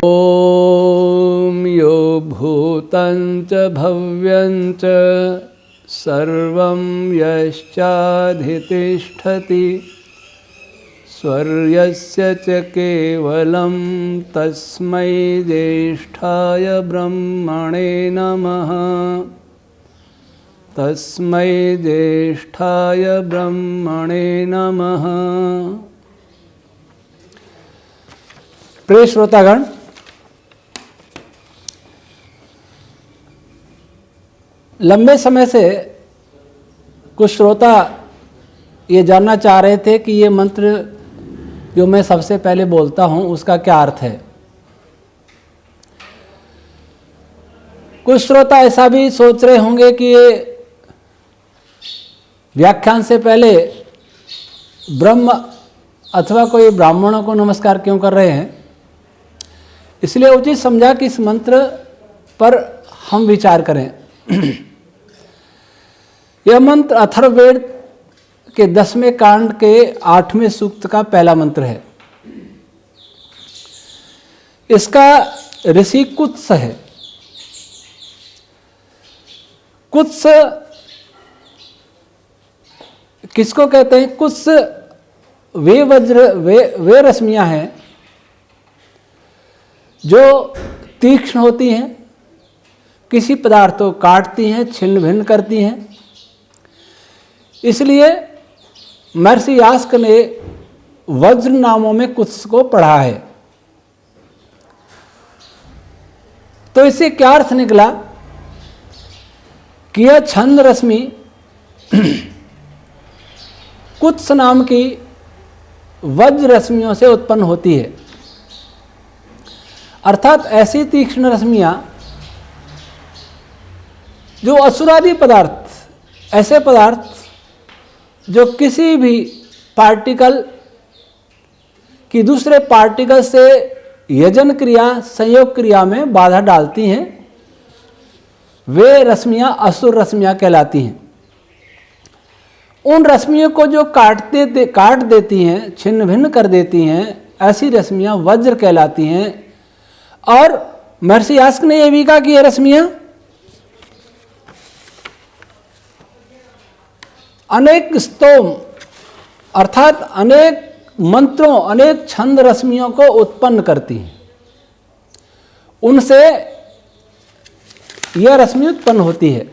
ओम यो भूतं च भव्यं च सर्वं यश्चाधितिष्ठति स्वर्यस्य च केवलं तस्मै ज्येष्ठाय ब्रह्मणे नमः। तस्मै ज्येष्ठाय ब्रह्मणे नमः। प्रिय श्रोतागण, लंबे समय से कुछ श्रोता ये जानना चाह रहे थे कि ये मंत्र जो मैं सबसे पहले बोलता हूँ उसका क्या अर्थ है। कुछ श्रोता ऐसा भी सोच रहे होंगे कि ये व्याख्यान से पहले ब्रह्म अथवा कोई ब्राह्मणों को नमस्कार क्यों कर रहे हैं। इसलिए उचित समझा कि इस मंत्र पर हम विचार करें। यह मंत्र अथर्ववेद के 10वें कांड के 8वें सूक्त का पहला मंत्र है। इसका ऋषि कुत्स है। कुत्स किसको कहते हैं? कुत्स वे रश्मियां हैं जो तीक्ष्ण होती हैं, किसी पदार्थ को काटती हैं, छिन्न भिन्न करती हैं। इसलिए महर्षि यास्क ने वज्र नामों में कुत्स को पढ़ा है। तो इससे क्या अर्थ निकला कि यह छंद रश्मि कुत्स नाम की वज्र रश्मियों से उत्पन्न होती है। अर्थात ऐसी तीक्ष्ण रश्मियां जो असुरादि पदार्थ, ऐसे पदार्थ जो किसी भी पार्टिकल की दूसरे पार्टिकल से यजन क्रिया, संयोग क्रिया में बाधा डालती हैं, वे रश्मियां असुर रश्मियां कहलाती हैं। उन रश्मियों को जो काट देती हैं, छिन्न भिन्न कर देती हैं, ऐसी रश्मियां वज्र कहलाती हैं। और महर्षि यास्क ने यह भी कहा कि ये रश्मियां अनेक स्तोम अर्थात अनेक मंत्रों, अनेक छंद रश्मियों को उत्पन्न करती हैं। उनसे यह रश्मि उत्पन्न होती है।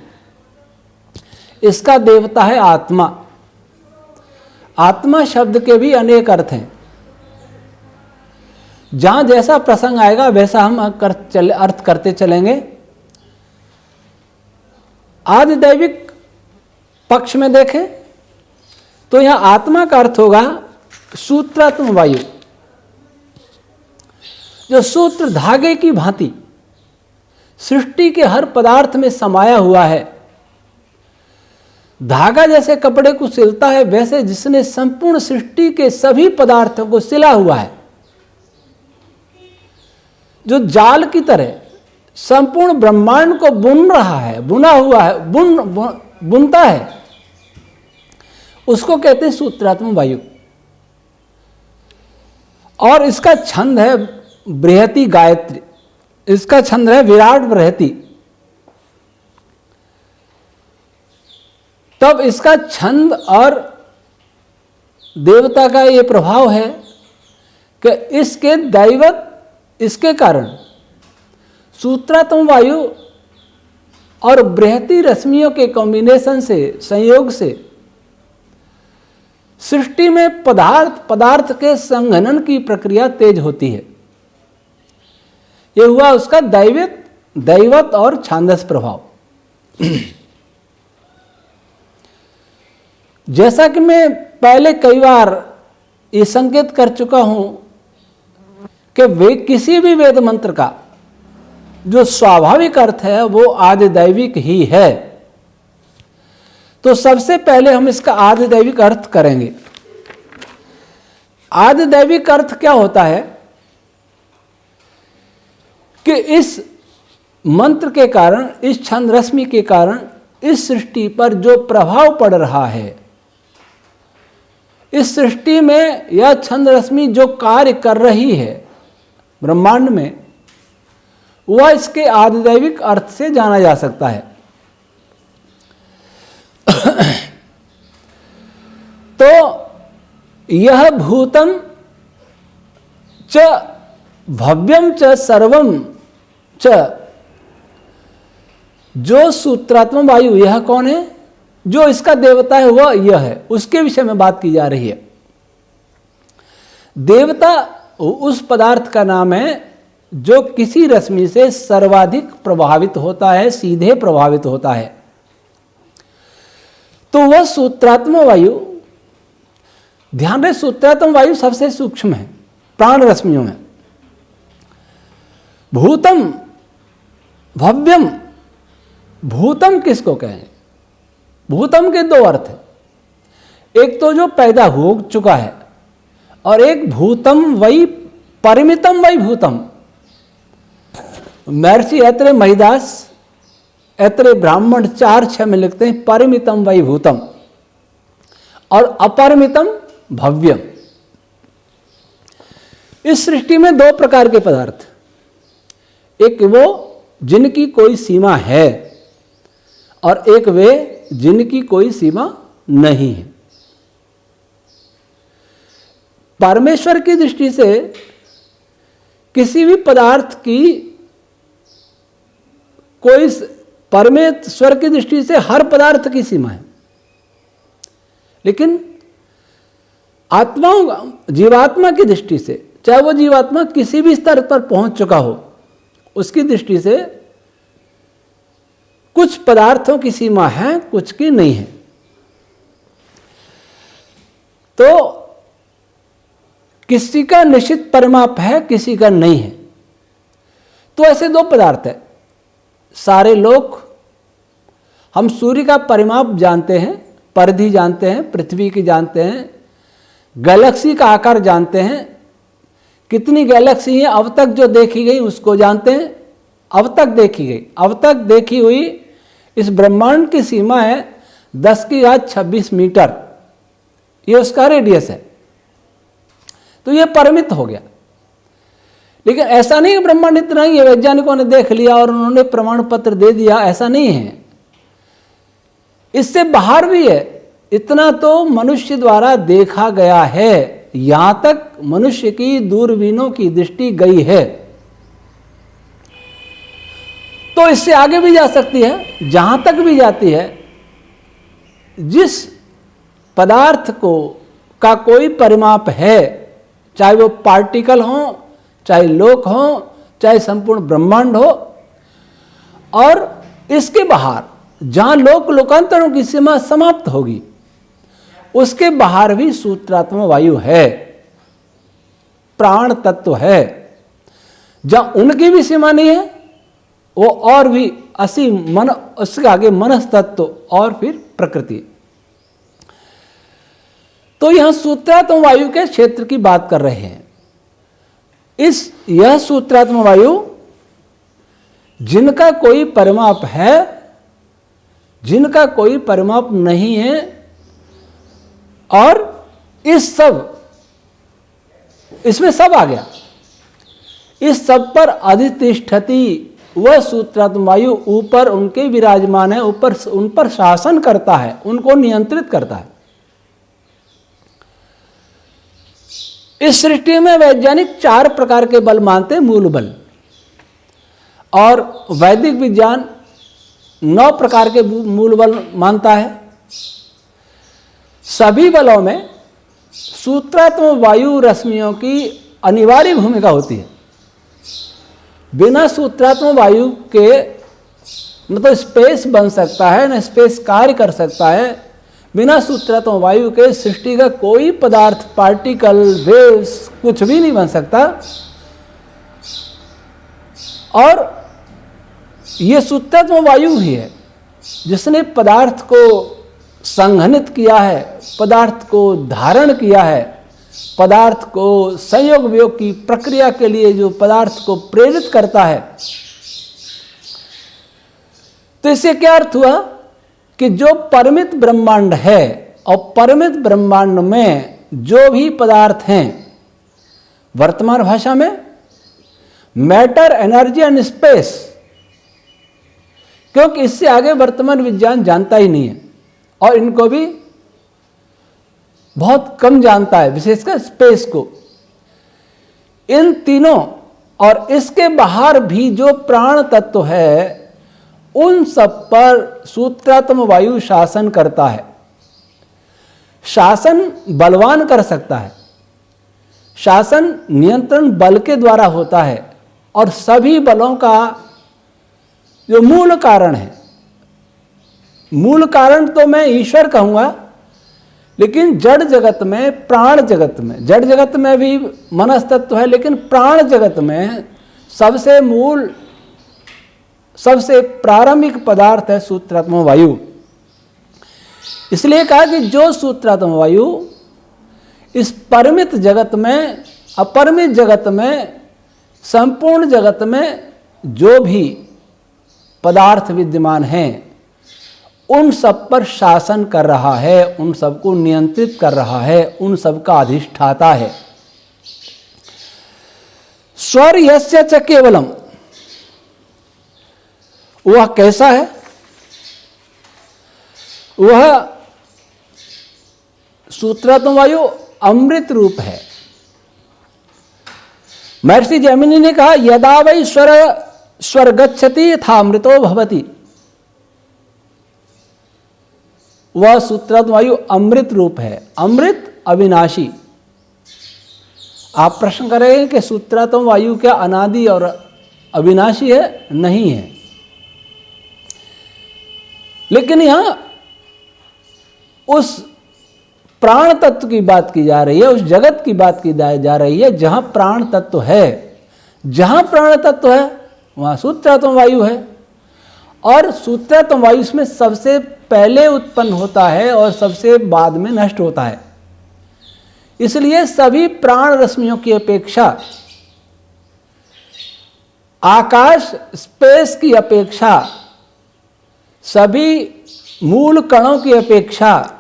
इसका देवता है आत्मा। आत्मा शब्द के भी अनेक अर्थ हैं। जहां जैसा प्रसंग आएगा वैसा हम अर्थ करते चलेंगे। आदि दैविक पक्ष में देखें तो यहां आत्मा का अर्थ होगा सूत्रात्म वायु, जो सूत्र धागे की भांति सृष्टि के हर पदार्थ में समाया हुआ है। धागा जैसे कपड़े को सिलता है, वैसे जिसने संपूर्ण सृष्टि के सभी पदार्थों को सिला हुआ है, जो जाल की तरह संपूर्ण ब्रह्मांड को बुन रहा है, बुना हुआ है, बुनता है, उसको कहते हैं सूत्रात्म वायु। और इसका छंद है बृहति गायत्री। इसका छंद है विराट बृहति। तब इसका छंद और देवता का ये प्रभाव है कि इसके दैवत, इसके कारण सूत्रात्म वायु और बृहति रश्मियों के कॉम्बिनेशन से, संयोग से सृष्टि में पदार्थ के संघनन की प्रक्रिया तेज होती है। यह हुआ उसका दैवत और छांदस प्रभाव। जैसा कि मैं पहले कई बार ये संकेत कर चुका हूं कि किसी भी वेद मंत्र का जो स्वाभाविक अर्थ है वो आदि दैविक ही है। तो सबसे पहले हम इसका आदि दैविक अर्थ करेंगे। आदि दैविक अर्थ क्या होता है कि इस मंत्र के कारण, इस छंद रश्मि के कारण इस सृष्टि पर जो प्रभाव पड़ रहा है, इस सृष्टि में यह छंद रश्मि जो कार्य कर रही है ब्रह्मांड में, वह इसके आधिदैविक अर्थ से जाना जा सकता है। तो यह भूतम च भव्यम च सर्वम च, जो सूत्रात्मक वायु, यह कौन है? जो इसका देवता है वह यह है, उसके विषय में बात की जा रही है। देवता उस पदार्थ का नाम है जो किसी रश्मि से सर्वाधिक प्रभावित होता है, सीधे प्रभावित होता है। तो वह सूत्रात्मक वायु, ध्यान रहे सूत्रात्मक वायु सबसे सूक्ष्म है प्राण रश्मियों में। भूतम भव्यम, भूतम किसको कहें? भूतम के दो अर्थ है, एक तो जो पैदा हो चुका है और एक भूतम वही परिमितम वही भूतम। महर्षि ऐत्रेय महिदास ऐत्रेय ब्राह्मण 4:6 में लिखते हैं परिमितम वही भूतम और अपरिमितम भव्यम। इस सृष्टि में दो प्रकार के पदार्थ, एक वो जिनकी कोई सीमा है और एक वे जिनकी कोई सीमा नहीं है। परमेश्वर की दृष्टि से किसी भी पदार्थ की कोई, परमेश्वर की दृष्टि से हर पदार्थ की सीमा है, लेकिन आत्माओं, जीवात्मा की दृष्टि से, चाहे वो जीवात्मा किसी भी स्तर पर पहुंच चुका हो, उसकी दृष्टि से कुछ पदार्थों की सीमा है, कुछ की नहीं है। तो किसी का निश्चित परिमाप है, किसी का नहीं है। तो ऐसे दो पदार्थ है। सारे लोग, हम सूर्य का परिमाप जानते हैं, परिधि जानते हैं, पृथ्वी की जानते हैं, गैलेक्सी का आकार जानते हैं, कितनी गैलेक्सी है अब तक जो देखी गई उसको जानते हैं। अब तक देखी गई, अब तक देखी हुई इस ब्रह्मांड की सीमा है 10⁻26 मीटर, ये उसका रेडियस है। तो ये परिमित हो गया। लेकिन ऐसा नहीं है ब्रह्मांड इतना ही है, वैज्ञानिकों ने देख लिया और उन्होंने प्रमाण पत्र दे दिया, ऐसा नहीं है। इससे बाहर भी है। इतना तो मनुष्य द्वारा देखा गया है, यहां तक मनुष्य की दूरबीनों की दृष्टि गई है। तो इससे आगे भी जा सकती है, जहां तक भी जाती है। जिस पदार्थ को का कोई परिमाप है, चाहे वो पार्टिकल हो, चाहे लोक हो, चाहे संपूर्ण ब्रह्मांड हो, और इसके बाहर जहां लोक लोकांतरों की सीमा समाप्त होगी, उसके बाहर भी सूत्रात्मक वायु है, प्राण तत्व है। जहां उनकी भी सीमा नहीं है, वो और भी असीम मन, उसके आगे मनस तत्व और फिर प्रकृति। तो यहां सूत्रात्मक वायु के क्षेत्र की बात कर रहे हैं। यह सूत्रात्मक वायु जिनका कोई परिमाप है, जिनका कोई परिमाप नहीं है, और इसमें सब आ गया। इस सब पर अधितिष्ठति, वह सूत्रात्मक वायु ऊपर उनके विराजमान है, ऊपर उन पर शासन करता है, उनको नियंत्रित करता है। इस सृष्टि में वैज्ञानिक 4 प्रकार के बल मानते हैं, मूल बल, और वैदिक विज्ञान 9 प्रकार के मूल बल मानता है। सभी बलों में सूत्रात्मक वायु रश्मियों की अनिवार्य भूमिका होती है। बिना सूत्रात्मक वायु के न तो स्पेस बन सकता है, न स्पेस कार्य कर सकता है। बिना सूत्रात्मक वायु के सृष्टि का कोई पदार्थ, पार्टिकल, वेव्स, कुछ भी नहीं बन सकता। और ये सूत्रात्मक वायु ही है जिसने पदार्थ को संघनित किया है, पदार्थ को धारण किया है, पदार्थ को संयोग वियोग की प्रक्रिया के लिए जो पदार्थ को प्रेरित करता है। तो इससे क्या अर्थ हुआ कि जो परिमित ब्रह्मांड है, और परिमित ब्रह्मांड में जो भी पदार्थ हैं, वर्तमान भाषा में मैटर, एनर्जी एंड स्पेस, क्योंकि इससे आगे वर्तमान विज्ञान जानता ही नहीं है और इनको भी बहुत कम जानता है, विशेषकर स्पेस को। इन तीनों और इसके बाहर भी जो प्राण तत्व है उन सब पर सूत्रात्म वायु शासन करता है। शासन बलवान कर सकता है, शासन नियंत्रण बल के द्वारा होता है और सभी बलों का जो मूल कारण है, मूल कारण तो मैं ईश्वर कहूंगा, लेकिन जड़ जगत में, प्राण जगत में, जड़ जगत में भी मनस्तत्व है, लेकिन प्राण जगत में सबसे मूल, सबसे प्रारंभिक पदार्थ है सूत्रात्म वायु। इसलिए कहा कि जो सूत्रात्म वायु इस परिमित जगत में, अपरिमित जगत में, संपूर्ण जगत में जो भी पदार्थ विद्यमान हैं उन सब पर शासन कर रहा है, उन सबको नियंत्रित कर रहा है, उन सब का अधिष्ठाता है। स्वर यस्य च केवलम, वह कैसा है? वह सूत्रात्म वायु अमृत रूप है। महर्षि जैमिनी ने कहा यदा वै स्वर गच्छति यथा अमृतो भवति। वह सूत्रात्म वायु अमृत रूप है, अमृत अविनाशी। आप प्रश्न करेंगे कि सूत्रात्म वायु क्या अनादि और अविनाशी है? नहीं है। लेकिन यहां उस प्राण तत्व की बात की जा रही है, उस जगत की बात की जा रही है जहां प्राण तत्व है। जहां प्राण तत्व है वहां सूत्रात्म वायु है और सूत्रात्म वायु इसमें सबसे पहले उत्पन्न होता है और सबसे बाद में नष्ट होता है। इसलिए सभी प्राण रश्मियों की अपेक्षा, आकाश स्पेस की अपेक्षा, सभी मूल कणों की अपेक्षा,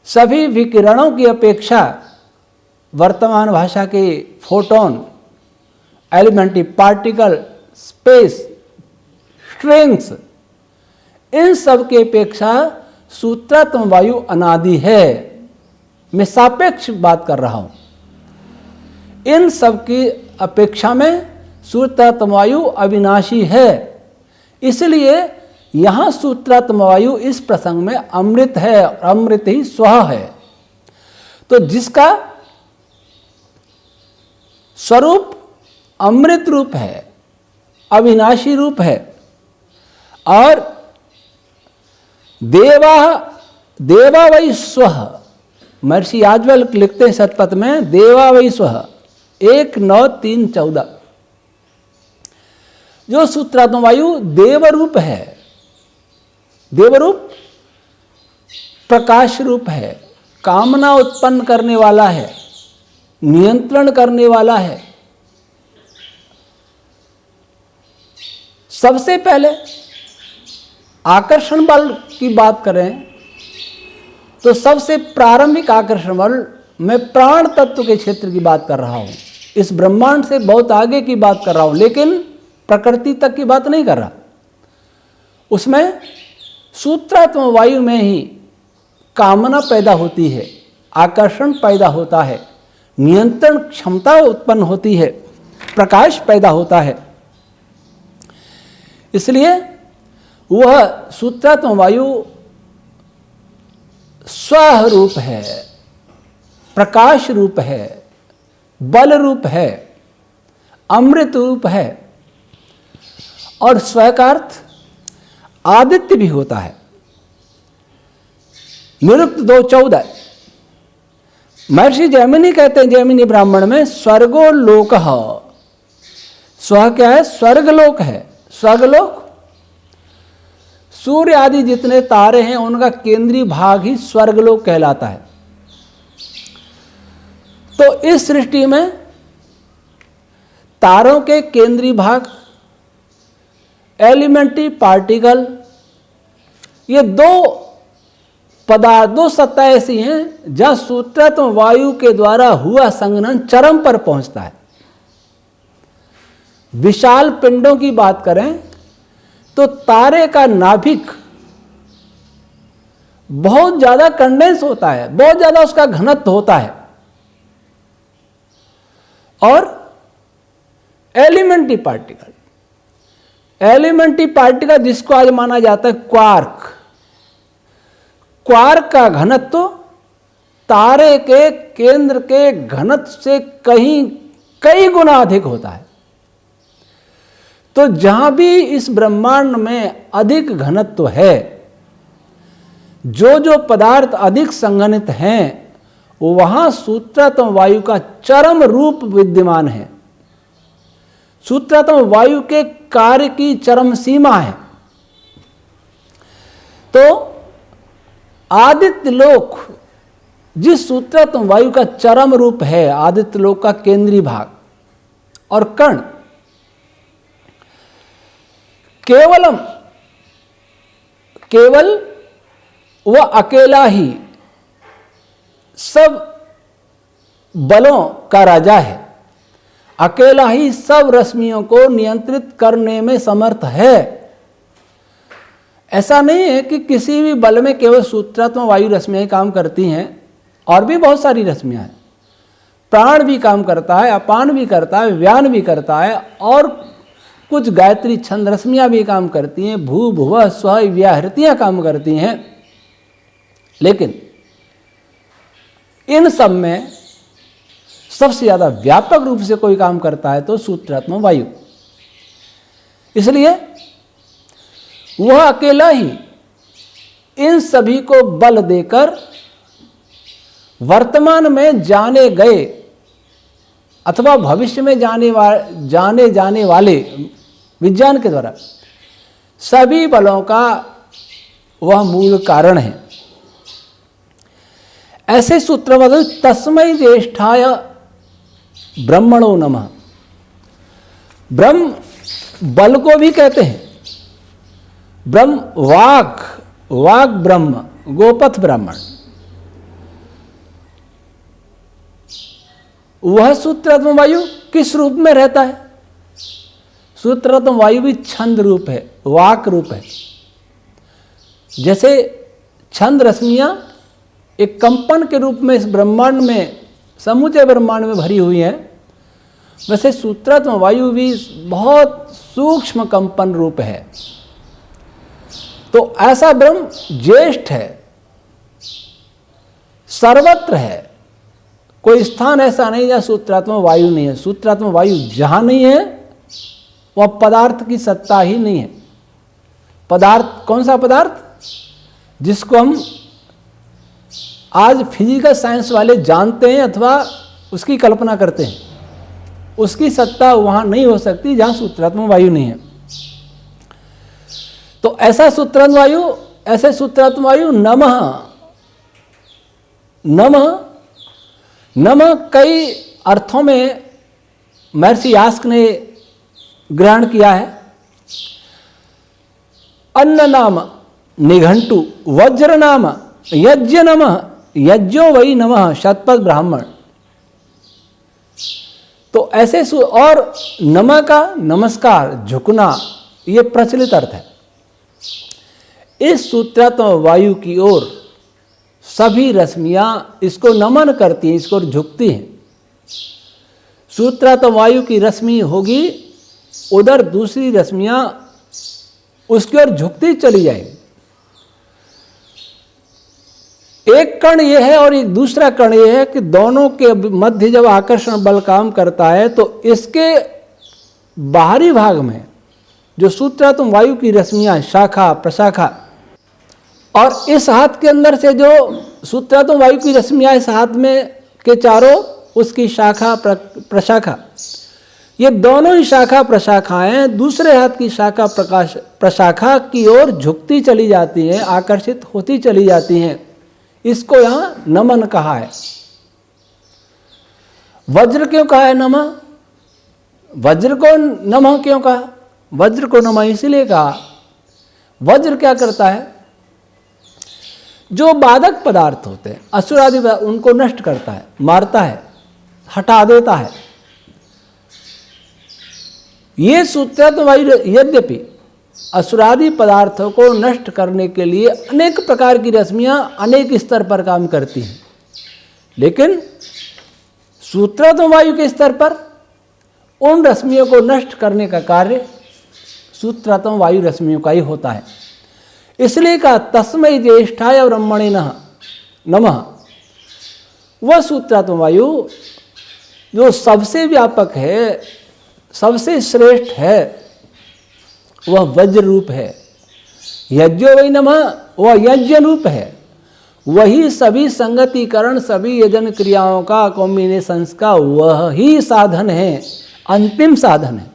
सभी विकिरणों की अपेक्षा वर्तमान भाषा के photon, elementary particle, space, strings, इन सब की अपेक्षा सूत्रात्म वायु अनादि है। मैं सापेक्ष बात कर रहा हूं। इन सब की अपेक्षा में सूत्रात्म वायु अविनाशी है। इसलिए यहां सूत्रात्म वायु इस प्रसंग में अमृत है और अमृत ही स्वः है। तो जिसका स्वरूप अमृत रूप है, अविनाशी रूप है, और देवा वै स्वः, महर्षि याज्ञवल्क्य लिखते हैं शतपथ में, देवा वै स्वः 1-9-3-14। जो सूत्रात्म वायु देवरूप है, देवरूप प्रकाश रूप है, कामना उत्पन्न करने वाला है, नियंत्रण करने वाला है। सबसे पहले आकर्षण बल की बात करें तो सबसे प्रारंभिक आकर्षण बल, मैं प्राण तत्व के क्षेत्र की बात कर रहा हूं, इस ब्रह्मांड से बहुत आगे की बात कर रहा हूं, लेकिन प्रकृति तक की बात नहीं कर रहा। उसमें सूत्रात्म वायु में ही कामना पैदा होती है, आकर्षण पैदा होता है, नियंत्रण क्षमता उत्पन्न होती है, प्रकाश पैदा होता है। इसलिए वह सूत्रात्म वायु स्वरूप है, प्रकाश रूप है, बल रूप है, अमृत रूप है, और स्व का अर्थ आदित्य भी होता है। निरुक्त 2:14 महर्षि जैमिनी कहते हैं, जैमिनी ब्राह्मण में, स्वर्गो लोकः, स्व क्या है? स्वर्गलोक है। स्वर्गलोक सूर्य आदि जितने तारे हैं उनका केंद्रीय भाग ही स्वर्गलोक कहलाता है। तो इस सृष्टि में तारों के केंद्रीय भाग, एलिमेंट्री पार्टिकल, ये दो पदार्थ, दो सत्ता ऐसी हैं जहां सूत्रात्म वायु के द्वारा हुआ संघनन चरम पर पहुंचता है। विशाल पिंडों की बात करें तो तारे का नाभिक बहुत ज्यादा कंडेंस होता है, बहुत ज्यादा उसका घनत्व होता है। और एलिमेंट्री पार्टिकल जिसको आज माना जाता है क्वार्क का घनत्व तारे के केंद्र के घनत्व से कई गुना अधिक होता है। तो जहां भी इस ब्रह्मांड में अधिक घनत्व है, जो पदार्थ अधिक संघनित हैं, वहां सूत्रात्म वायु का चरम रूप विद्यमान है। सूत्रात्म वायु के कार्य की चरम सीमा है। तो आदित्य लोक जिस सूत्रात्म वायु का चरम रूप है, आदित्य लोक का केंद्रीय भाग और कण, केवल वह अकेला ही सब बलों का राजा है, अकेला ही सब रश्मियों को नियंत्रित करने में समर्थ है। ऐसा नहीं है कि किसी भी बल में केवल सूत्रात्मक वायु रश्मियां काम करती हैं, और भी बहुत सारी रश्मियां हैं। प्राण भी काम करता है, अपान भी करता है, व्यान भी करता है, और कुछ गायत्री छंद रश्मियां भी काम करती हैं, भू भुव स्व व्याहृतियां काम करती हैं। लेकिन इन सब में सबसे ज्यादा व्यापक रूप से कोई काम करता है तो सूत्रात्मक वायु। इसलिए वह अकेला ही इन सभी को बल देकर वर्तमान में जाने गए अथवा भविष्य में जाने जाने वाले विज्ञान के द्वारा सभी बलों का वह मूल कारण है। ऐसे सूत्र तस्मै ज्येष्ठाय ब्रह्मणो नमः। ब्रह्म बल को भी कहते हैं, ब्रह्म वाक ब्रह्म, गोपथ ब्राह्मण। वह सूत्रात्म वायु किस रूप में रहता है? सूत्रात्म वायु भी छंद रूप है, वाक रूप है। जैसे छंद रश्मियां एक कंपन के रूप में इस ब्रह्मांड में, समूचे ब्रह्मांड में भरी हुई है, वैसे सूत्रात्म वायु भी बहुत सूक्ष्म कंपन रूप है। तो ऐसा ब्रह्म ज्येष्ठ है, सर्वत्र है। कोई स्थान ऐसा नहीं जहां सूत्रात्म वायु नहीं है। सूत्रात्म वायु जहां नहीं है वह पदार्थ की सत्ता ही नहीं है। पदार्थ कौन सा पदार्थ? जिसको हम आज फिजिकल साइंस वाले जानते हैं अथवा उसकी कल्पना करते हैं, उसकी सत्ता वहां नहीं हो सकती जहां सूत्रात्मक वायु नहीं है। तो ऐसे सूत्रात्मक वायु नमः। नमः कई अर्थों में महर्षि यास्क ने ग्रहण किया है। अन्न नाम निघंटु, वज्र नाम यज्ञ नमः, यज्ञो वही नमः शतपथ ब्राह्मण। तो ऐसे और नमः का नमस्कार, झुकना, ये प्रचलित अर्थ है। इस सूत्रात्म वायु की ओर सभी रश्मियां इसको नमन करती हैं, इसको झुकती हैं। सूत्रात्म वायु की रश्मि होगी, उधर दूसरी रश्मियां उसकी ओर झुकती चली जाएगी। एक कण यह है और एक दूसरा कण यह है कि दोनों के मध्य जब आकर्षण बल काम करता है तो इसके बाहरी भाग में जो सूत्रात्म वायु की रश्मियां, शाखा प्रशाखा, और इस हाथ के अंदर से जो सूत्रात्म वायु की रश्मियां इस हाथ में के चारों, उसकी शाखा प्रशाखा, ये दोनों ही शाखा प्रशाखाएं दूसरे हाथ की शाखा प्रशाखा की ओर झुकती चली जाती हैं, आकर्षित होती चली जाती हैं। इसको यहां नमन कहा है। वज्र क्यों कहा है नमः? वज्र को नमः क्यों कहा? वज्र को नमः इसलिए कहा, वज्र क्या करता है? जो बाधक पदार्थ होते हैं, असुर आदि, उनको नष्ट करता है, मारता है, हटा देता है। ये सूत्रत्व वायु यद्यपि असुरादि पदार्थों को नष्ट करने के लिए अनेक प्रकार की रश्मियां अनेक स्तर पर काम करती हैं, लेकिन सूत्रत्व वायु के स्तर पर उन रश्मियों को नष्ट करने का कार्य सूत्रत्व वायु रश्मियों का ही होता है। इसलिए कहा तस्मै ज्येष्ठाय ब्रह्मणे नमः। वह सूत्रत्व वायु जो सबसे व्यापक है, सबसे श्रेष्ठ है, वह वज्र रूप है। यज्ञो वै नमः, वह यज्ञ रूप है। वही सभी संगतिकरण, सभी यजन क्रियाओं का कॉम्बिनेशंस का वह ही साधन है, अंतिम साधन है,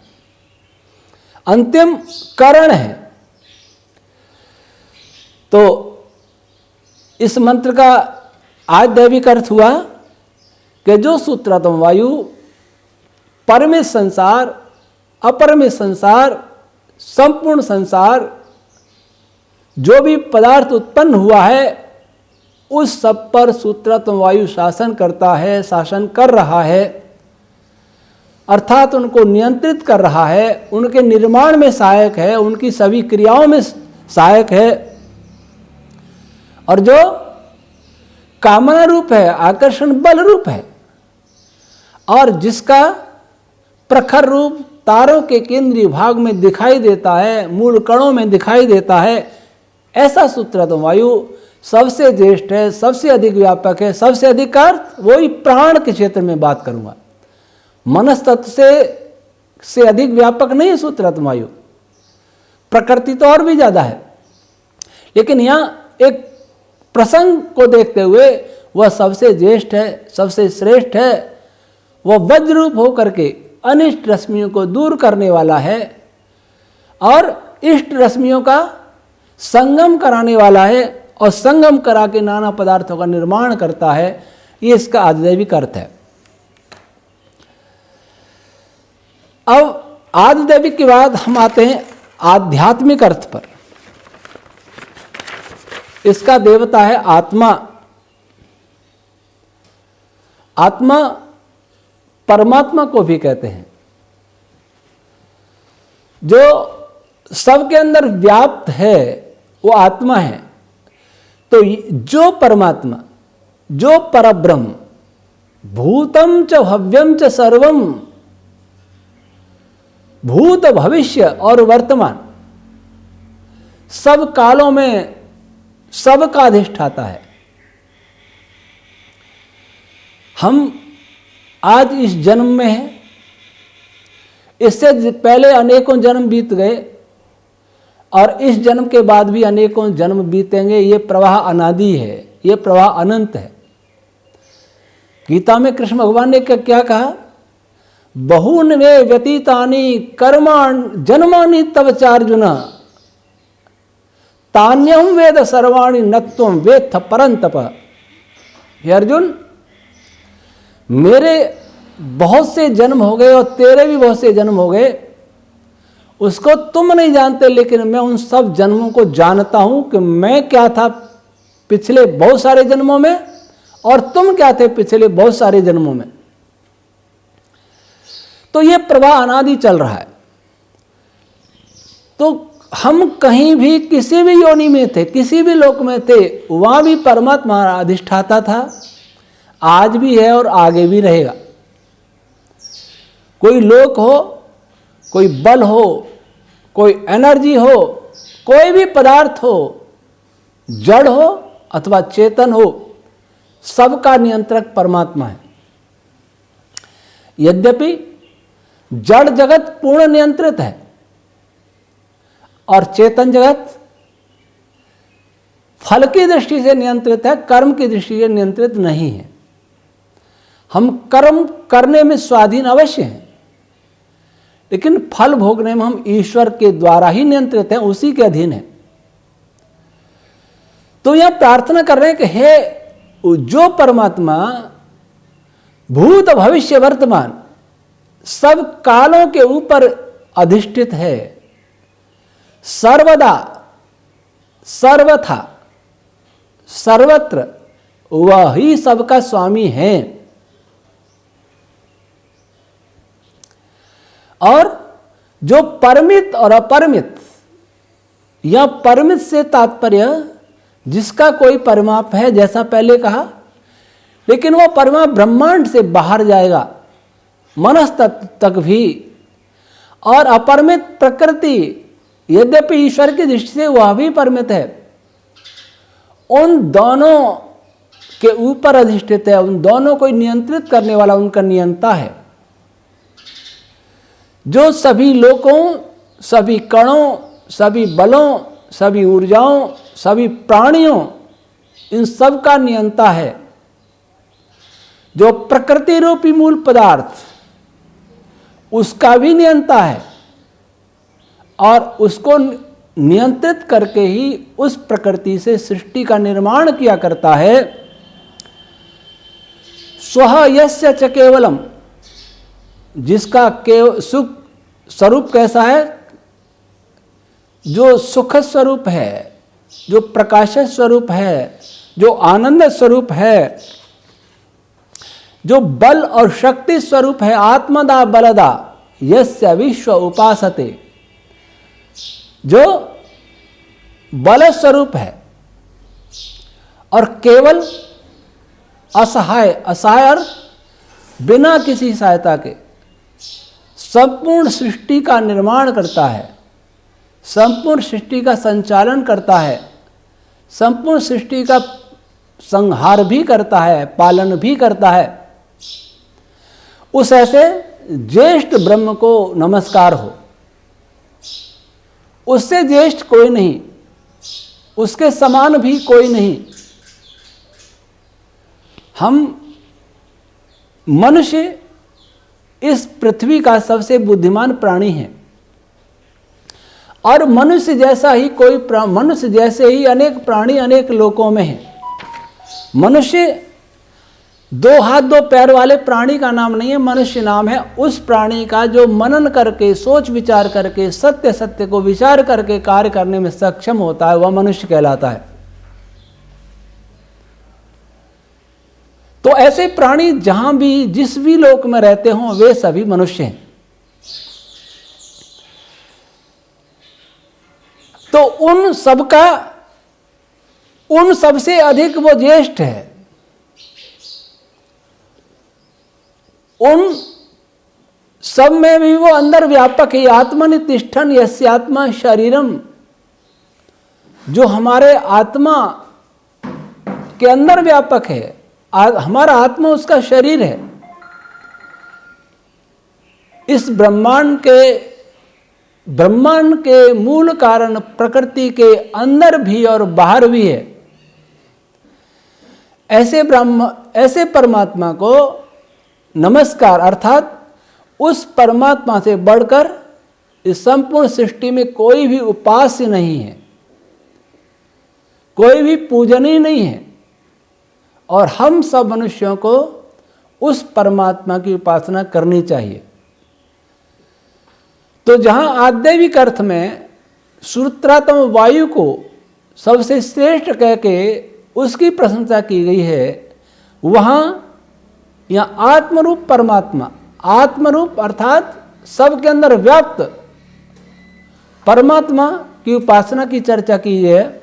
अंतिम करण है। तो इस मंत्र का आज दैविक अर्थ हुआ कि जो सूत्रत्व वायु परमेश संसार, अपरमेश संसार, संपूर्ण संसार, जो भी पदार्थ उत्पन्न हुआ है उस सब पर सूत्रत्व वायु शासन करता है, शासन कर रहा है, अर्थात उनको नियंत्रित कर रहा है, उनके निर्माण में सहायक है, उनकी सभी क्रियाओं में सहायक है। और जो कामना रूप है, आकर्षण बल रूप है, और जिसका प्रखर रूप तारों के केंद्रीय भाग में दिखाई देता है, मूल कणों में दिखाई देता है, ऐसा सूत्रत्व वायु सबसे ज्येष्ठ है, सबसे अधिक व्यापक है। सबसे अधिक अर्थ वही प्राण के क्षेत्र में बात करूंगा। मनस्तत्व से अधिक व्यापक नहीं है सूत्रत्व वायु, प्रकृति तो और भी ज्यादा है, लेकिन यहाँ एक प्रसंग को देखते हुए वह सबसे ज्येष्ठ है, सबसे श्रेष्ठ है। वह वज्र रूप होकर के अनिष्ट रश्मियों को दूर करने वाला है और इष्ट रश्मियों का संगम कराने वाला है, और संगम करा के नाना पदार्थों का निर्माण करता है। ये इसका आदिदैविक अर्थ है। अब आदिदैविक के बाद हम आते हैं आध्यात्मिक अर्थ पर। इसका देवता है आत्मा। आत्मा परमात्मा को भी कहते हैं, जो सबके अंदर व्याप्त है वो आत्मा है। तो जो परमात्मा, जो परब्रह्म, भूतम च भव्यम च सर्वम, भूत भविष्य और वर्तमान, सब कालों में सबका अधिष्ठाता है। हम आज इस जन्म में हैं, इससे पहले अनेकों जन्म बीत गए और इस जन्म के बाद भी अनेकों जन्म बीतेंगे। ये प्रवाह अनादि है, ये प्रवाह अनंत है। गीता में कृष्ण भगवान ने क्या कहा? बहून वे व्यतीतानि कर्माण जन्मानि तव चार्जुन तान्यम वेद सर्वाणि नत्वम वेत्थ परंतप। हे अर्जुन, मेरे बहुत से जन्म हो गए और तेरे भी बहुत से जन्म हो गए, उसको तुम नहीं जानते, लेकिन मैं उन सब जन्मों को जानता हूं कि मैं क्या था पिछले बहुत सारे जन्मों में और तुम क्या थे पिछले बहुत सारे जन्मों में। तो ये प्रवाह अनादि चल रहा है। तो हम कहीं भी किसी भी योनि में थे, किसी भी लोक में थे, वहां भी परमात्मा अधिष्ठाता था, आज भी है और आगे भी रहेगा। कोई लोक हो, कोई बल हो, कोई एनर्जी हो, कोई भी पदार्थ हो, जड़ हो अथवा चेतन हो, सबका नियंत्रक परमात्मा है। यद्यपि जड़ जगत पूर्ण नियंत्रित है और चेतन जगत फल की दृष्टि से नियंत्रित है, कर्म की दृष्टि से नियंत्रित नहीं है। हम कर्म करने में स्वाधीन अवश्य हैं, लेकिन फल भोगने में हम ईश्वर के द्वारा ही नियंत्रित हैं, उसी के अधीन है। तो यह प्रार्थना कर रहे हैं कि हे जो परमात्मा भूत भविष्य वर्तमान सब कालों के ऊपर अधिष्ठित है, सर्वदा सर्वथा सर्वत्र वह ही सबका स्वामी है। और जो परिमित और अपरिमित, या परिमित से तात्पर्य जिसका कोई परिमाप है, जैसा पहले कहा, लेकिन वह परिमाप ब्रह्मांड से बाहर जाएगा, मनस्तत्व तक भी। और अपरिमित प्रकृति, यद्यपि ईश्वर की दृष्टि से वह भी परिमित है, उन दोनों के ऊपर अधिष्ठित है, उन दोनों को नियंत्रित करने वाला उनका नियंता है, जो सभी लोकों, सभी कणों, सभी बलों, सभी ऊर्जाओं, सभी प्राणियों, इन सब का नियंता है, जो प्रकृति रूपी मूल पदार्थ उसका भी नियंता है, और उसको नियंत्रित करके ही उस प्रकृति से सृष्टि का निर्माण किया करता है। स्वः यस्य च केवलम, जिसका सुख स्वरूप कैसा है, जो सुख स्वरूप है, जो प्रकाश स्वरूप है, जो आनंद स्वरूप है, जो बल और शक्ति स्वरूप है, आत्मदा बलदा यस्य विश्व उपासते, जो बल स्वरूप है और केवल असहाय, असहाय और बिना किसी सहायता के संपूर्ण सृष्टि का निर्माण करता है, संपूर्ण सृष्टि का संचालन करता है, संपूर्ण सृष्टि का संहार भी करता है, पालन भी करता है, उस ऐसे ज्येष्ठ ब्रह्म को नमस्कार हो। उससे ज्येष्ठ कोई नहीं, उसके समान भी कोई नहीं। हम मनुष्य इस पृथ्वी का सबसे बुद्धिमान प्राणी है, और मनुष्य जैसा ही मनुष्य जैसे ही अनेक प्राणी अनेक लोकों में है। मनुष्य दो हाथ दो पैर वाले प्राणी का नाम नहीं है, मनुष्य नाम है उस प्राणी का जो मनन करके, सोच विचार करके, सत्य सत्य को विचार करके कार्य करने में सक्षम होता है, वह मनुष्य कहलाता है। तो ऐसे प्राणी जहां भी, जिस भी लोक में रहते हों, वे सभी मनुष्य हैं। तो उन सबसे अधिक वो ज्येष्ठ है। उन सब में भी वो अंदर व्यापक है। आत्मनितिष्ठन यस्यात्मा शरीरम, जो हमारे आत्मा के अंदर व्यापक है, हमारा आत्मा उसका शरीर है। इस ब्रह्मांड के मूल कारण प्रकृति के अंदर भी और बाहर भी है। ऐसे परमात्मा को नमस्कार, अर्थात उस परमात्मा से बढ़कर इस संपूर्ण सृष्टि में कोई भी उपास्य नहीं है, कोई भी पूजनीय नहीं है, और हम सब मनुष्यों को उस परमात्मा की उपासना करनी चाहिए। तो जहां आध्यविक अर्थ में सूत्रात्म वायु को सबसे श्रेष्ठ कह के उसकी प्रशंसा की गई है, वहां यहाँ आत्मरूप परमात्मा, आत्मरूप अर्थात सबके अंदर व्याप्त परमात्मा की उपासना की चर्चा की है,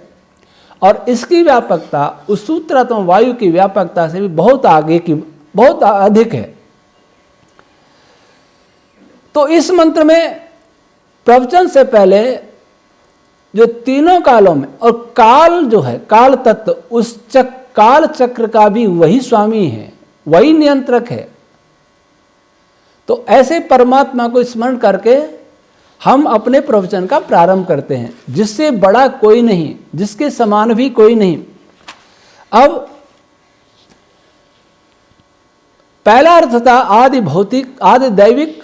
और इसकी व्यापकता उस सूत्रात्म वायु की व्यापकता से भी बहुत आगे की, बहुत अधिक है। तो इस मंत्र में प्रवचन से पहले जो तीनों कालों में, और काल जो है, काल तत्व, उस काल चक्र का भी वही स्वामी है, वही नियंत्रक है। तो ऐसे परमात्मा को स्मरण करके हम अपने प्रवचन का प्रारंभ करते हैं, जिससे बड़ा कोई नहीं, जिसके समान भी कोई नहीं। अब पहला अर्थ था आदि भौतिक, आदि दैविक,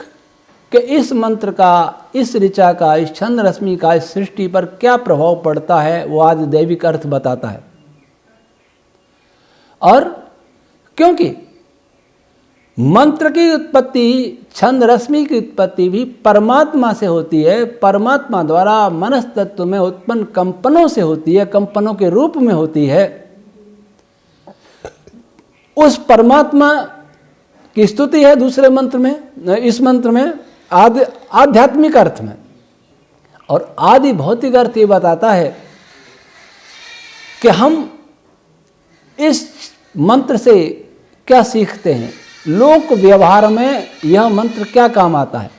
कि इस मंत्र का, इस ऋचा का, इस छंद रश्मि का इस सृष्टि पर क्या प्रभाव पड़ता है, वो आदि दैविक अर्थ बताता है। और क्योंकि मंत्र की उत्पत्ति, छंद रश्मि की उत्पत्ति भी परमात्मा से होती है, परमात्मा द्वारा मनस तत्व में उत्पन्न कंपनों से होती है, कंपनों के रूप में होती है। उस परमात्मा की स्तुति है दूसरे मंत्र में, इस मंत्र में आदि आध्यात्मिक अर्थ में, और आदि भौतिक अर्थ ये बताता है कि हम इस मंत्र से क्या सीखते हैं, लोक व्यवहार में यह मंत्र क्या काम आता है।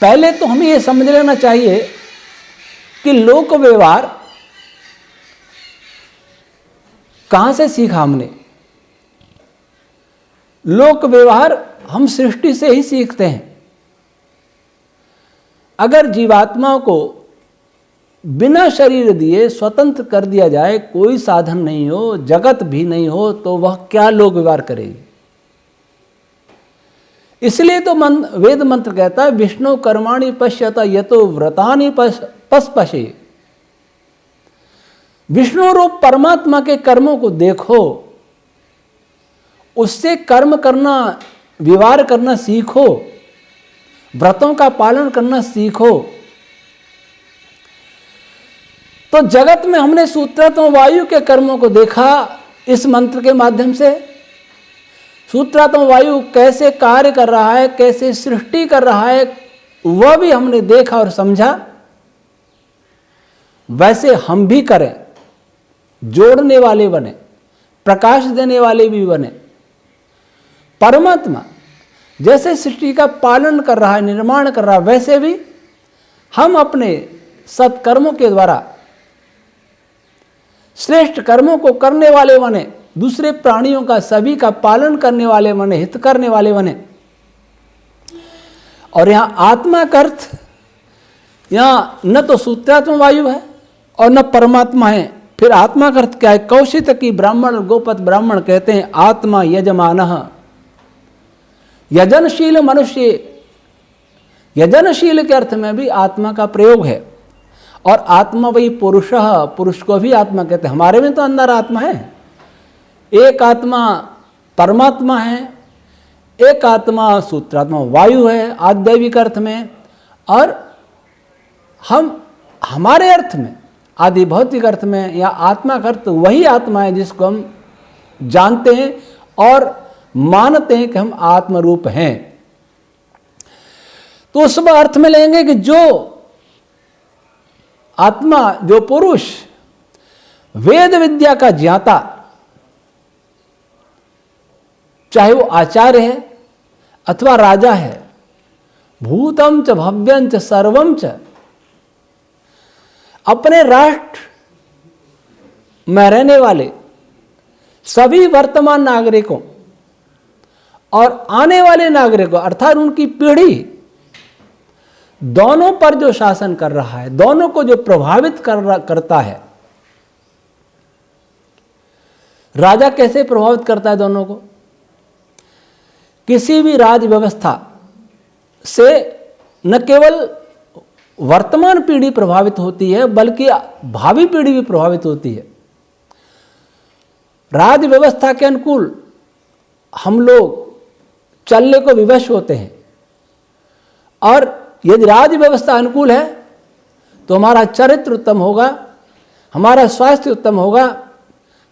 पहले तो हमें यह समझ लेना चाहिए कि लोक व्यवहार कहां से सीखा हमने। लोक व्यवहार हम सृष्टि से ही सीखते हैं। अगर जीवात्माओं को बिना शरीर दिए स्वतंत्र कर दिया जाए, कोई साधन नहीं हो, जगत भी नहीं हो, तो वह क्या लोक व्यवहार करेगी। इसलिए तो वेद मंत्र कहता है विष्णु कर्माणि पश्यत यतो व्रतानि पश्पशे। विष्णु रूप परमात्मा के कर्मों को देखो, उससे कर्म करना, व्यवहार करना सीखो, व्रतों का पालन करना सीखो। तो जगत में हमने सूत्रात्म वायु के कर्मों को देखा इस मंत्र के माध्यम से। सूत्रात्म वायु कैसे कार्य कर रहा है, कैसे सृष्टि कर रहा है, वह भी हमने देखा और समझा। वैसे हम भी करें, जोड़ने वाले बने, प्रकाश देने वाले भी बने। परमात्मा जैसे सृष्टि का पालन कर रहा है, निर्माण कर रहा है, वैसे भी हम अपने सत्कर्मों के द्वारा श्रेष्ठ कर्मों को करने वाले बने, दूसरे प्राणियों का, सभी का पालन करने वाले बने, हित करने वाले बने। और यहां आत्मा का अर्थ, यहां न तो सूत्रात्म वायु है और न परमात्मा है। फिर आत्मा का अर्थ क्या है। कौशिक की ब्राह्मण गोपत ब्राह्मण कहते हैं आत्मा यजमानः, यजनशील मनुष्य। यजनशील के अर्थ में भी आत्मा का प्रयोग है। और आत्मा वही पुरुष, पुरुष को भी आत्मा कहते हैं। हमारे में तो अंदर आत्मा है, एक आत्मा परमात्मा है, एक आत्मा सूत्रात्मा वायु है आध्यात्मिक अर्थ में, और हम हमारे अर्थ में आदि भौतिक अर्थ में या आत्मा का अर्थ वही आत्मा है जिसको हम जानते हैं और मानते हैं कि हम आत्म रूप हैं। तो उस अर्थ में लेंगे कि जो आत्मा, जो पुरुष वेद विद्या का ज्ञाता, चाहे वो आचार्य है अथवा राजा है, भूतम च भव्यं च सर्वम च, अपने राष्ट्र में रहने वाले सभी वर्तमान नागरिकों और आने वाले नागरिकों अर्थात उनकी पीढ़ी, दोनों पर जो शासन कर रहा है, दोनों को जो प्रभावित करता है। राजा कैसे प्रभावित करता है दोनों को। किसी भी राज व्यवस्था से न केवल वर्तमान पीढ़ी प्रभावित होती है बल्कि भावी पीढ़ी भी प्रभावित होती है। राज व्यवस्था के अनुकूल हम लोग चलने को विवश होते हैं, और यदि राज व्यवस्था अनुकूल है तो हमारा चरित्र उत्तम होगा, हमारा स्वास्थ्य उत्तम होगा,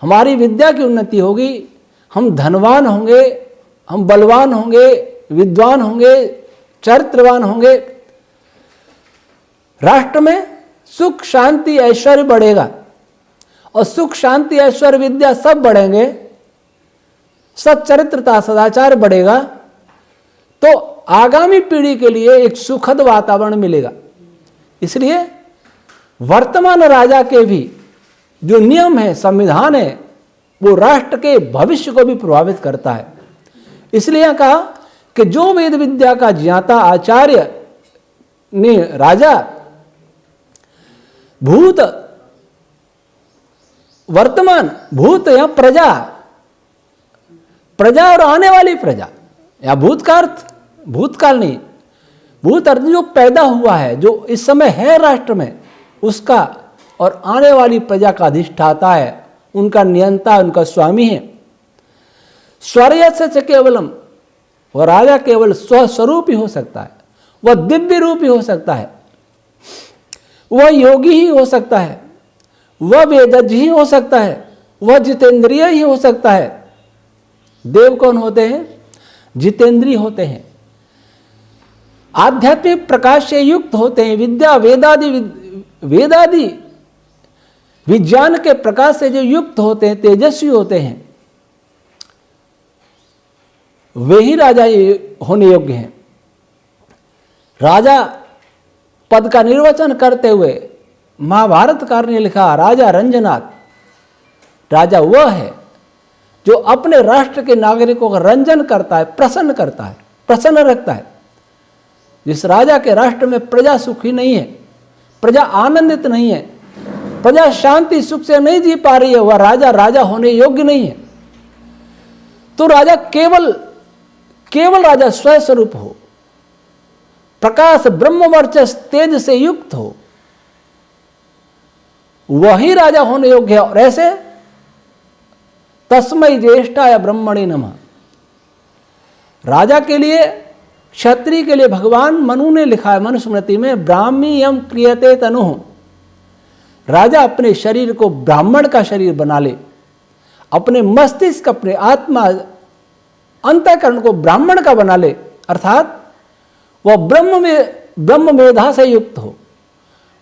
हमारी विद्या की उन्नति होगी, हम धनवान होंगे, हम बलवान होंगे, विद्वान होंगे, चरित्रवान होंगे। राष्ट्र में सुख शांति ऐश्वर्य बढ़ेगा, और सुख शांति ऐश्वर्य विद्या सब बढ़ेंगे, सच्चरित्रता सदाचार बढ़ेगा, तो आगामी पीढ़ी के लिए एक सुखद वातावरण मिलेगा। इसलिए वर्तमान राजा के भी जो नियम है, संविधान है, वो राष्ट्र के भविष्य को भी प्रभावित करता है। इसलिए कहा कि जो वेद विद्या का ज्ञाता आचार्य ने, राजा, भूत, वर्तमान, भूत या प्रजा, प्रजा और आने वाली प्रजा, या भूत का अर्थ भूतकाल नहीं, भूत अर्थ जो पैदा हुआ है, जो इस समय है राष्ट्र में, उसका, और आने वाली प्रजा का अधिष्ठाता है, उनका नियंता, उनका स्वामी है। स्वरयस्य केवलम, वह राजा केवल स्वस्वरूप ही हो सकता है, वह दिव्य रूप ही हो सकता है, वह योगी ही हो सकता है, वह वेदज्ञ ही हो सकता है, वह जितेंद्रिय ही हो सकता है। देव कौन होते हैं? जितेंद्रिय होते हैं। आध्यात्मिक प्रकाश से युक्त होते हैं, विद्या वेदादि विज्ञान के प्रकाश से जो युक्त होते हैं, तेजस्वी होते हैं, वे ही राजा होने योग्य हैं। राजा पद का निर्वचन करते हुए महाभारतकार ने लिखा, राजा रंजनाथ, राजा वह है जो अपने राष्ट्र के नागरिकों का रंजन करता है, प्रसन्न करता है, प्रसन्न रखता है। जिस राजा के राष्ट्र में प्रजा सुखी नहीं है, प्रजा आनंदित नहीं है, प्रजा शांति सुख से नहीं जी पा रही है, वह राजा राजा होने योग्य नहीं है। तो राजा केवल राजा स्वस्वरूप हो, प्रकाश ब्रह्म वर्चस्व तेज से युक्त हो, वही राजा होने योग्य है। और ऐसे तस्मै ज्येष्ठाय ब्रह्मणे नमः, राजा के लिए, क्षत्रिय के लिए भगवान मनु ने लिखा है मनुस्मृति में, ब्राह्मी यम क्रियते तनुः, राजा अपने शरीर को ब्राह्मण का शरीर बना ले, अपने मस्तिष्क, अपने आत्मा, अंतःकरण को ब्राह्मण का बना ले, अर्थात वह ब्रह्म मेधा से युक्त हो,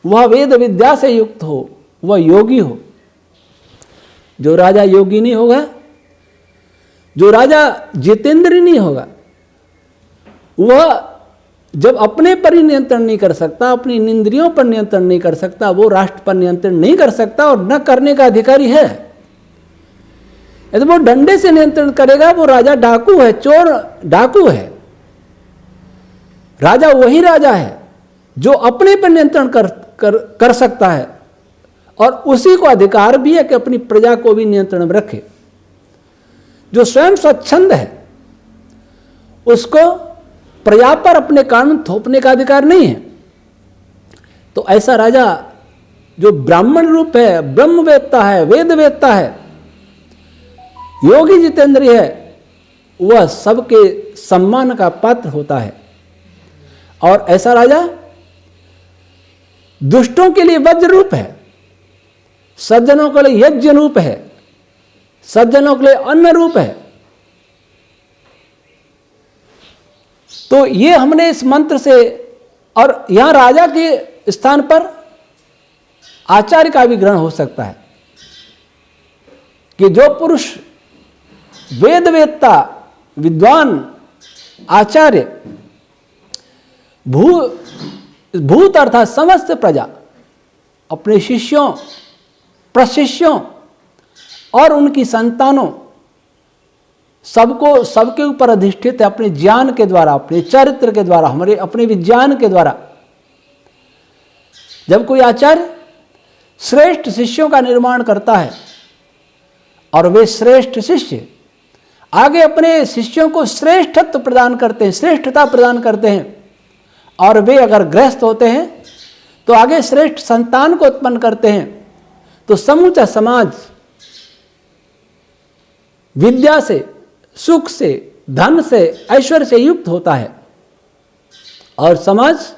वह वेद विद्या से युक्त हो, वह योगी हो। जो राजा योगी नहीं होगा, जो राजा जितेंद्र नहीं होगा, वह जब अपने पर ही नियंत्रण नहीं कर सकता, अपनी इंद्रियों पर नियंत्रण नहीं कर सकता, वो राष्ट्र पर नियंत्रण नहीं कर सकता और न करने का अधिकारी है। यदि वो डंडे से नियंत्रण करेगा, वो राजा डाकू है, चोर डाकू है। राजा वही राजा है जो अपने पर नियंत्रण कर सकता है और उसी को अधिकार भी है कि अपनी प्रजा को भी नियंत्रण में रखे। जो स्वयं स्वच्छंद है, उसको प्रजा पर अपने कानून थोपने का अधिकार नहीं है। तो ऐसा राजा जो ब्राह्मण रूप है, ब्रह्मवेत्ता है, वेदवेत्ता है, योगी जितेंद्रिय है, वह सबके सम्मान का पात्र होता है। और ऐसा राजा दुष्टों के लिए वज्र रूप है, सज्जनों के लिए यज्ञ रूप है, सज्जनों के लिए अन्न रूप है। तो ये हमने इस मंत्र से, और यहां राजा के स्थान पर आचार्य का भी ग्रहण हो सकता है कि जो पुरुष वेदवेत्ता, विद्वान, आचार्य, भूत अर्थात समस्त प्रजा, अपने शिष्यों, प्रशिष्यों और उनकी संतानों, सबको, सबके ऊपर अधिष्ठित है अपने ज्ञान के द्वारा, अपने चरित्र के द्वारा, हमारे अपने विज्ञान के द्वारा। जब कोई आचार्य श्रेष्ठ शिष्यों का निर्माण करता है और वे श्रेष्ठ शिष्य आगे अपने शिष्यों को श्रेष्ठत्व प्रदान करते हैं, श्रेष्ठता प्रदान करते हैं, और वे अगर गृहस्थ होते हैं तो आगे श्रेष्ठ संतान को उत्पन्न करते हैं, तो समूचा समाज विद्या से, सुख से, धन से, ऐश्वर्य से युक्त होता है और समाज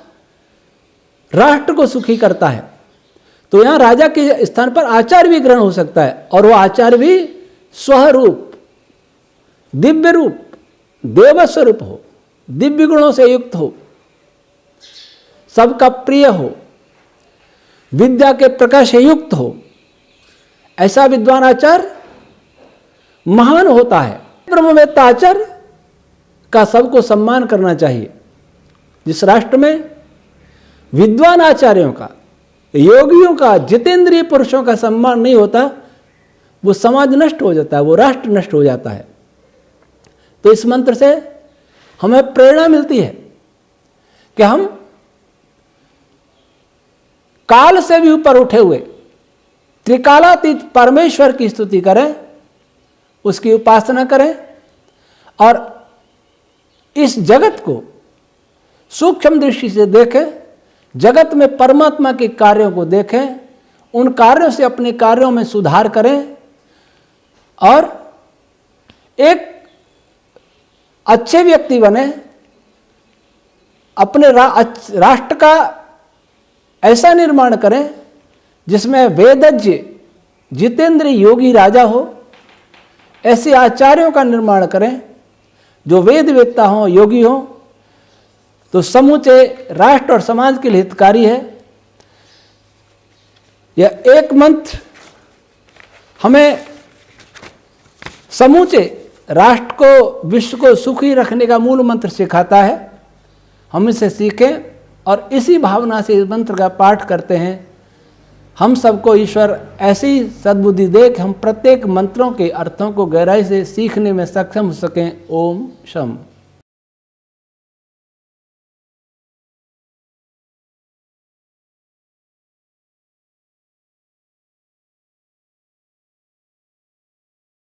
राष्ट्र को सुखी करता है। तो यहां राजा के स्थान पर आचार्य भी ग्रहण हो सकता है, और वह आचार्य भी स्वरूप, दिव्य रूप, देवस्वरूप हो, दिव्य गुणों से युक्त हो, सबका प्रिय हो, विद्या के प्रकाश से युक्त हो। ऐसा विद्वान आचार्य महान होता है। ब्रह्मवेत्ता आचार्य का सबको सम्मान करना चाहिए। जिस राष्ट्र में विद्वान आचार्यों का, योगियों का, जितेंद्रिय पुरुषों का सम्मान नहीं होता, वो समाज नष्ट हो जाता है, वो राष्ट्र नष्ट हो जाता है। तो इस मंत्र से हमें प्रेरणा मिलती है कि हम काल से भी ऊपर उठे हुए त्रिकालातीत परमेश्वर की स्तुति करें, उसकी उपासना करें और इस जगत को सूक्ष्म दृष्टि से देखें, जगत में परमात्मा के कार्यों को देखें, उन कार्यों से अपने कार्यों में सुधार करें और एक अच्छे व्यक्ति बने, अपने राष्ट्र का ऐसा निर्माण करें जिसमें वेदज्ञ, जितेंद्र, योगी राजा हो। ऐसे आचार्यों का निर्माण करें जो वेदवेत्ता हों, योगी हों, तो समूचे राष्ट्र और समाज के लिए हितकारी है। यह एक मंत्र हमें समूचे राष्ट्र को, विश्व को सुखी रखने का मूल मंत्र सिखाता है। हम इसे सीखें और इसी भावना से इस मंत्र का पाठ करते हैं। हम सबको ईश्वर ऐसी सद्बुद्धि दे कि हम प्रत्येक मंत्रों के अर्थों को गहराई से सीखने में सक्षम हो सकें। ओम शम।